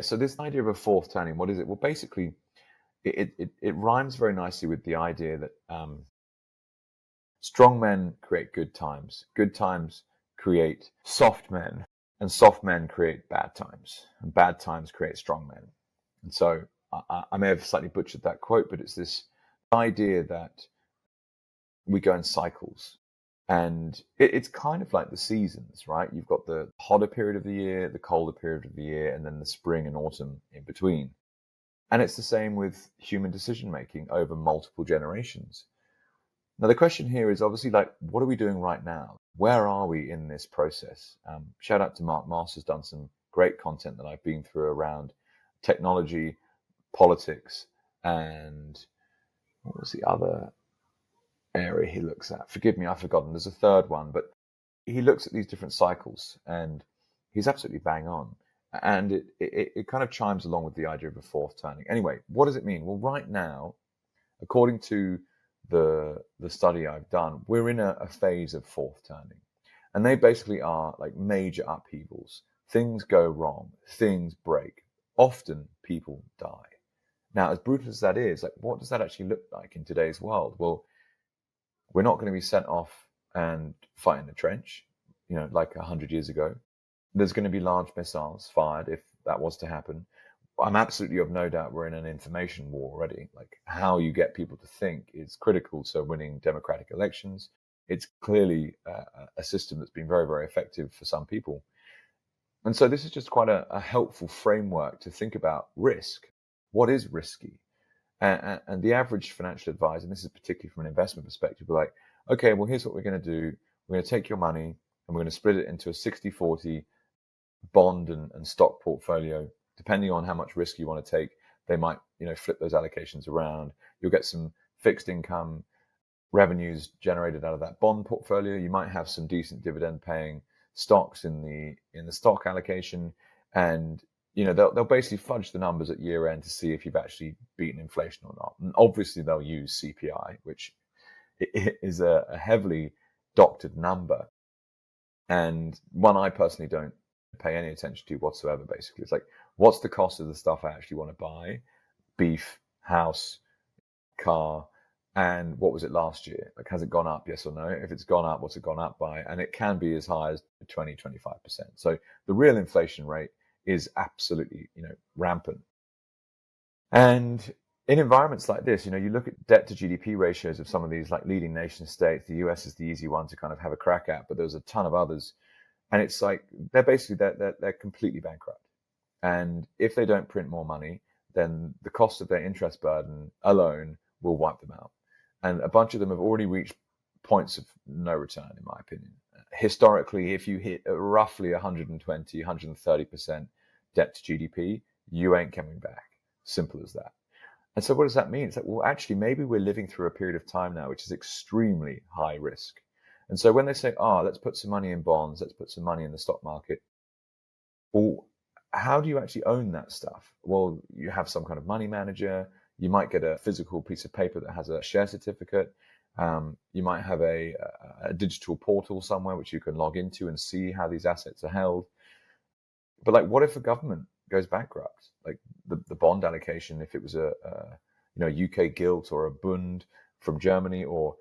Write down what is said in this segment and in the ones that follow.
So this idea of a fourth turning, what is it? Well, basically, it rhymes very nicely with the idea that strong men create good times create soft men, and soft men create bad times, and bad times create strong men. And so I may have slightly butchered that quote, but it's this idea that we go in cycles. And it's kind of like the seasons, right? You've got the hotter period of the year, the colder period of the year, and then the spring and autumn in between. And it's the same with human decision making over multiple generations. Now, the question here is obviously like, what are we doing right now? Where are we in this process? Shout out to Mark Moss, who's done some great content that I've been through around technology, politics, and what was the other area he looks at? Forgive me, I've forgotten. There's a third one, but he looks at these different cycles, and he's absolutely bang on. And it kind of chimes along with the idea of a fourth turning. Anyway, what does it mean? Well, right now, according to the study I've done, we're in a phase of fourth turning. And they basically are like major upheavals. Things go wrong, things break. Often people die. Now, as brutal as that is, like, what does that actually look like in today's world? Well, we're not going to be sent off and fight in the trench, like 100 years ago. There's going to be large missiles fired if that was to happen. I'm absolutely of no doubt we're in an information war already. Like, how you get people to think is critical to winning democratic elections. It's clearly a system that's been very, very effective for some people. And so this is just quite a helpful framework to think about risk. What is risky? And the average financial advisor, and this is particularly from an investment perspective, we're like, okay, well, here's what we're going to do. We're going to take your money and we're going to split it into a 60-40 bond and stock portfolio. Depending on how much risk you want to take, they might, flip those allocations around. You'll get some fixed income revenues generated out of that bond portfolio. You might have some decent dividend paying stocks in the stock allocation, and they'll basically fudge the numbers at year end to see if you've actually beaten inflation or not. And obviously they'll use CPI, which is a heavily doctored number, and one I personally don't pay any attention to whatsoever. Basically, it's like, what's the cost of the stuff I actually want to buy? Beef, house, car, and what was it last year? Like, has it gone up? Yes or no? If it's gone up, what's it gone up by? And it can be as high as 20-25%. So the real inflation rate is absolutely, rampant. And in environments like this, you look at debt to GDP ratios of some of these like leading nation states. The US is the easy one to kind of have a crack at, but there's a ton of others. And it's like, they're completely bankrupt. And if they don't print more money, then the cost of their interest burden alone will wipe them out. And a bunch of them have already reached points of no return, in my opinion. Historically, if you hit roughly 120, 130% debt to GDP, you ain't coming back. Simple as that. And so what does that mean? It's like, well, actually, maybe we're living through a period of time now which is extremely high risk. And so when they say, let's put some money in bonds, let's put some money in the stock market, well, how do you actually own that stuff? Well, you have some kind of money manager. You might get a physical piece of paper that has a share certificate. You might have a digital portal somewhere which you can log into and see how these assets are held. But like, what if a government goes bankrupt? Like the bond allocation, if it was a UK gilt or a Bund from Germany, or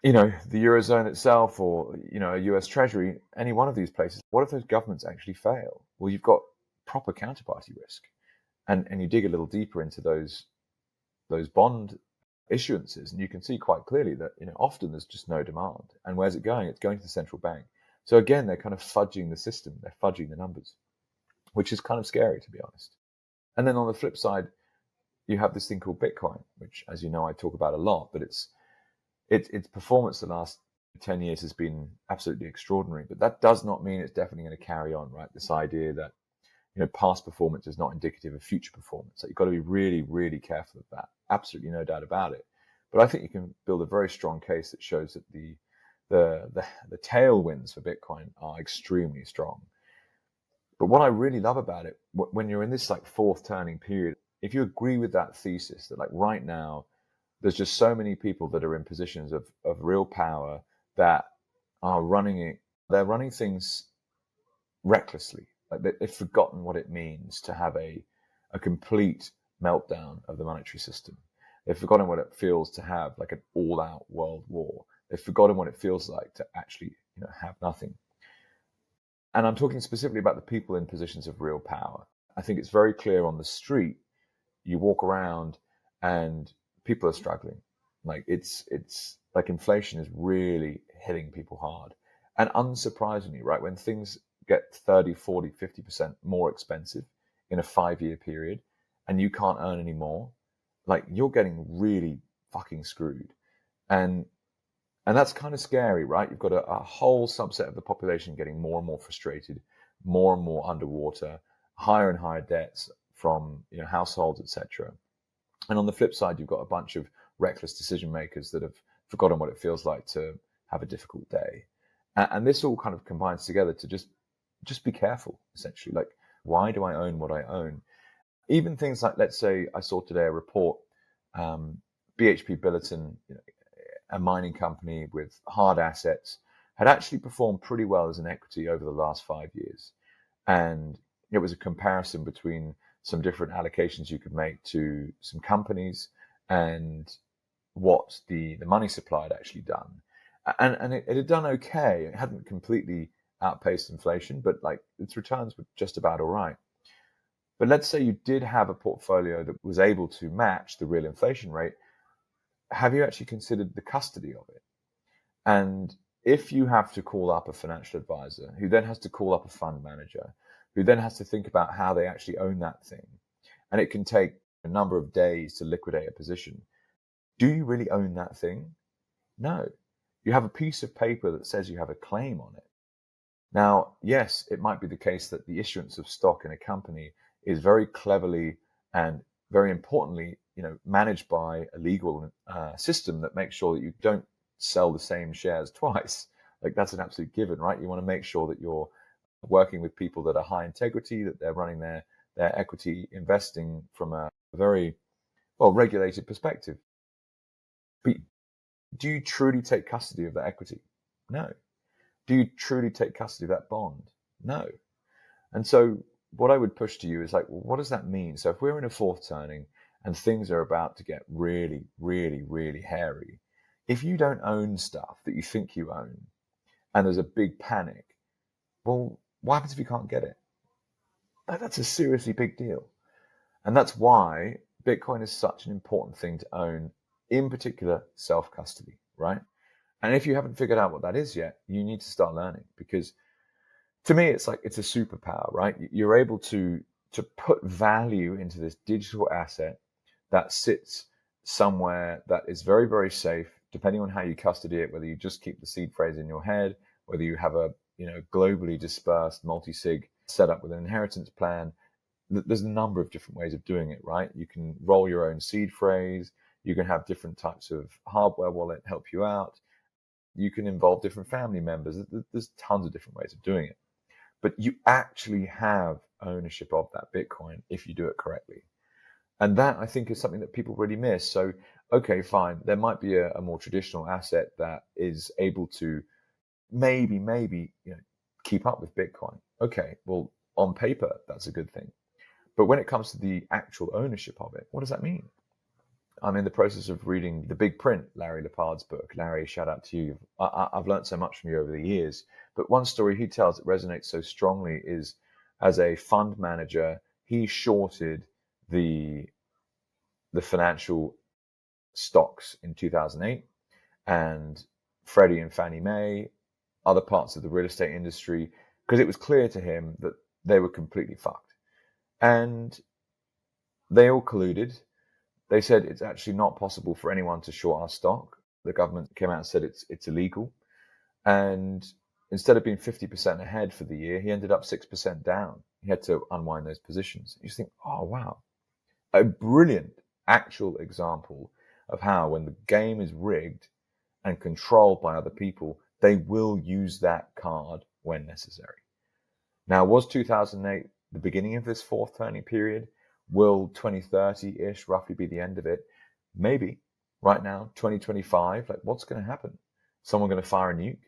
the Eurozone itself, or a US Treasury, any one of these places, what if those governments actually fail? Well, you've got proper counterparty risk, and you dig a little deeper into those bond issuances, and you can see quite clearly that often there's just no demand. And where's it going? It's going to the central bank. So again, they're kind of fudging the system, they're fudging the numbers, which is kind of scary, to be honest. And then on the flip side, you have this thing called Bitcoin, which, as you know, I talk about a lot, but its performance the last 10 years has been absolutely extraordinary. But that does not mean it's definitely going to carry on, right? This idea that past performance is not indicative of future performance. So you've got to be really, really careful of that. Absolutely no doubt about it. But I think you can build a very strong case that shows that the tailwinds for Bitcoin are extremely strong. But what I really love about it, when you're in this like fourth turning period, if you agree with that thesis that like right now, there's just so many people that are in positions of real power that are running it. They're running things recklessly. Like they've forgotten what it means to have a a complete meltdown of the monetary system. They've forgotten what it feels to have like an all-out world war. They've forgotten what it feels like to actually, have nothing. And I'm talking specifically about the people in positions of real power. I think it's very clear on the street. You walk around and people are struggling. Like it's like inflation is really hitting people hard. And unsurprisingly, right, when things get 30, 40, 50% more expensive in a 5-year period and you can't earn any more, like you're getting really fucking screwed. And that's kind of scary, right? You've got a whole subset of the population getting more and more frustrated, more and more underwater, higher and higher debts from households, etc. And on the flip side, you've got a bunch of reckless decision makers that have forgotten what it feels like to have a difficult day. And this all kind of combines together to just be careful, essentially. Like, why do I own what I own? Even things like, let's say I saw today a report, BHP Billiton, a mining company with hard assets, had actually performed pretty well as an equity over the last 5 years. And it was a comparison between some different allocations you could make to some companies and what the money supply had actually done. And it had done okay. It hadn't completely outpaced inflation, but like its returns were just about all right. But let's say you did have a portfolio that was able to match the real inflation rate. Have you actually considered the custody of it? And if you have to call up a financial advisor who then has to call up a fund manager, who then has to think about how they actually own that thing, and it can take a number of days to liquidate a position, do you really own that thing? No. You have a piece of paper that says you have a claim on it. Now, yes, it might be the case that the issuance of stock in a company is very cleverly and very importantly, managed by a legal system that makes sure that you don't sell the same shares twice. Like that's an absolute given, right? You want to make sure that you're working with people that are high integrity, that they're running their equity investing from a very regulated perspective. But do you truly take custody of that equity? No. Do you truly take custody of that bond? No. And so what I would push to you is like, well, what does that mean? So if we're in a fourth turning and things are about to get really, really, really hairy, if you don't own stuff that you think you own and there's a big panic, well, what happens if you can't get it? That's a seriously big deal. And that's why Bitcoin is such an important thing to own, in particular, self-custody, right? And if you haven't figured out what that is yet, you need to start learning, because to me, it's like it's a superpower, right? You're able to put value into this digital asset that sits somewhere that is very, very safe, depending on how you custody it, whether you just keep the seed phrase in your head, whether you have a globally dispersed multi-sig setup with an inheritance plan. There's a number of different ways of doing it, right? You can roll your own seed phrase. You can have different types of hardware wallet help you out. You can involve different family members. There's tons of different ways of doing it. But you actually have ownership of that Bitcoin if you do it correctly. And that, I think, is something that people really miss. So, okay, fine. There might be a more traditional asset that is able to maybe keep up with Bitcoin. Okay, well, on paper, that's a good thing. But when it comes to the actual ownership of it, what does that mean? I'm in the process of reading The Big Print, Larry Lepard's book. Larry, shout out to you. I've learned so much from you over the years. But one story he tells that resonates so strongly is, as a fund manager, he shorted the financial stocks in 2008, and Freddie and Fannie Mae, other parts of the real estate industry, because it was clear to him that they were completely fucked. And they all colluded. They said it's actually not possible for anyone to short our stock. The government came out and said it's illegal. And instead of being 50% ahead for the year, he ended up 6% down. He had to unwind those positions. You just think, oh, wow. A brilliant actual example of how when the game is rigged and controlled by other people, they will use that card when necessary. Now, was 2008 the beginning of this fourth turning period? Will 2030-ish roughly be the end of it? Maybe. Right now, 2025, like what's going to happen? Someone going to fire a nuke?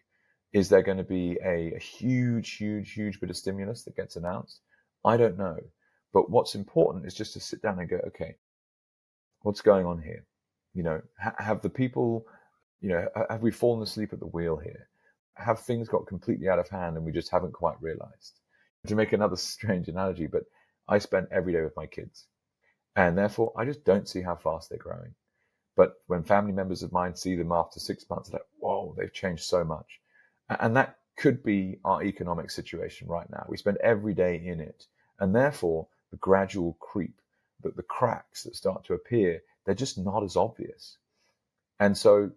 Is there going to be a huge bit of stimulus that gets announced? I don't know. But what's important is just to sit down and go, okay, what's going on here? Have the people, have we fallen asleep at the wheel here? Have things got completely out of hand and we just haven't quite realized? To make another strange analogy, but I spend every day with my kids, and therefore I just don't see how fast they're growing. But when family members of mine see them after 6 months, they're like, whoa, they've changed so much. And that could be our economic situation right now. We spend every day in it. And therefore, the gradual creep, the cracks that start to appear, they're just not as obvious. And so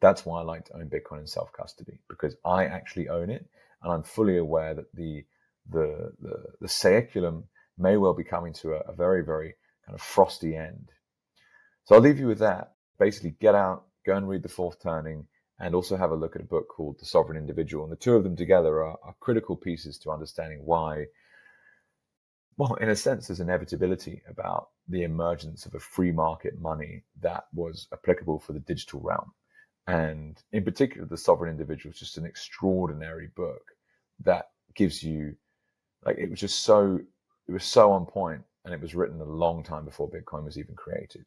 that's why I like to own Bitcoin in self-custody, because I actually own it. And I'm fully aware that the saeculum may well be coming to a very, very kind of frosty end. So I'll leave you with that. Basically, get out, go and read The Fourth Turning, and also have a look at a book called The Sovereign Individual. And the two of them together are critical pieces to understanding why, well, in a sense, there's inevitability about the emergence of a free market money that was applicable for the digital realm. And in particular, The Sovereign Individual is just an extraordinary book that gives you, like, it was so on point, and it was written a long time before Bitcoin was even created.